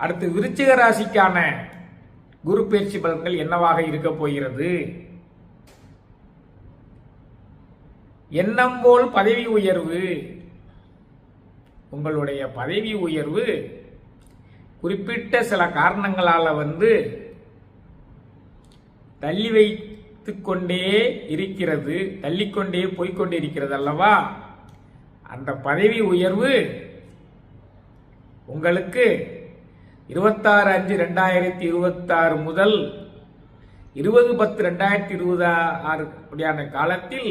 அடுத்து விருச்சிக ராசிக்கான குரு பயிற்சி பலன்கள் என்னவாக இருக்க போகிறது? எண்ணம் போல் பதவி உயர்வு. உங்களுடைய பதவி உயர்வு குறிப்பிட்ட சில காரணங்களால தள்ளி வைத்துக் கொண்டே இருக்கிறது, தள்ளிக்கொண்டே போய்கொண்டே இருக்கிறது அல்லவா? அந்த பதவி உயர்வு உங்களுக்கு 26/5/2026 முதல் 20/10/2026 காலத்தில்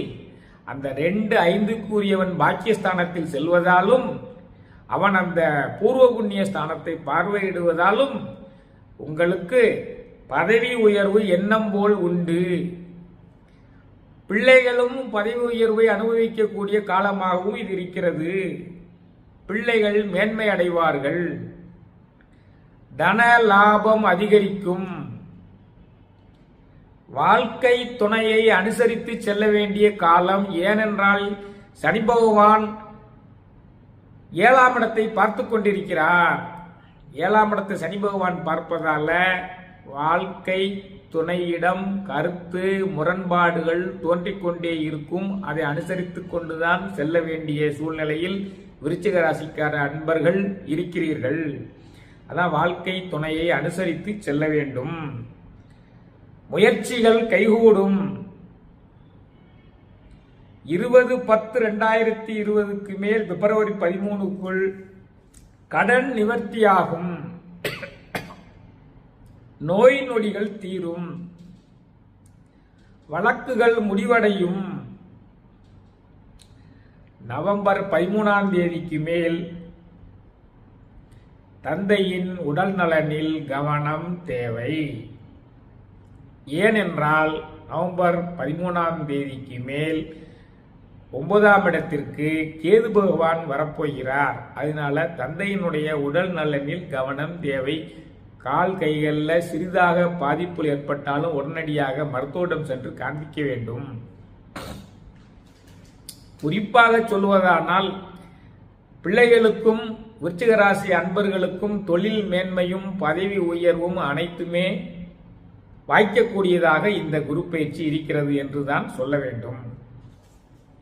அந்த 2/5 பாக்கியஸ்தானத்தில் செல்வதாலும் அவன் அந்த பூர்வ புண்ணிய ஸ்தானத்தை பார்வையிடுவதாலும் உங்களுக்கு பதவி உயர்வு எண்ணம் போல் உண்டு. பிள்ளைகளும் பதவி உயர்வை அனுபவிக்கக்கூடிய காலமாகவும் இது இருக்கிறது. பிள்ளைகள் மேன்மை அடைவார்கள், தன லாபம் அதிகரிக்கும். வாழ்க்கை துணையை அனுசரித்து செல்ல வேண்டிய காலம். ஏனென்றால் சனி பகவான் 7ஆம் இடத்தை பார்த்து கொண்டிருக்கிறார். 7ஆம் இடத்தை சனி பகவான் பார்ப்பதால வாழ்க்கை துணையிடம் கருத்து முரண்பாடுகள் தோன்றிக்கொண்டே இருக்கும். அதை அனுசரித்து கொண்டுதான் செல்ல வேண்டிய சூழ்நிலையில் விருச்சிக ராசிக்கார அன்பர்கள் இருக்கிறீர்கள். அதான் வாழ்க்கை துணையை அனுசரித்து செல்ல வேண்டும். முயற்சிகள் கைகூடும். 20/10/2020 மேல் பிப்ரவரி 13க்குள் கடன் நிவர்த்தியாகும். நோய் நொடிகள் தீரும். வழக்குகள் முடிவடையும். நவம்பர் 13ஆம் தேதிக்கு மேல் தந்தையின் உடல் நலனில் கவனம் தேவை. ஏனென்றால் நவம்பர் 13ஆம் தேதிக்கு மேல் 9ஆம் இடத்திற்கு கேது பகவான் வரப்போகிறார். அதனால தந்தையினுடைய உடல் நலனில் கவனம் தேவை. கால் கைகளில் சிறிதாக பாதிப்பு ஏற்பட்டாலும் உடனடியாக மருத்துவரிடம் சென்று காண்பிக்க வேண்டும். குறிப்பாக சொல்வதானால் பிள்ளைகளுக்கும் விருச்சிக ராசி அன்பர்களுக்கும் தொழில் மேன்மையும் பதவி உயர்வும் அனைத்துமே வாய்க்கக்கூடியதாக இந்த குரு பயிற்சி இருக்கிறது என்றுதான் சொல்ல வேண்டும்.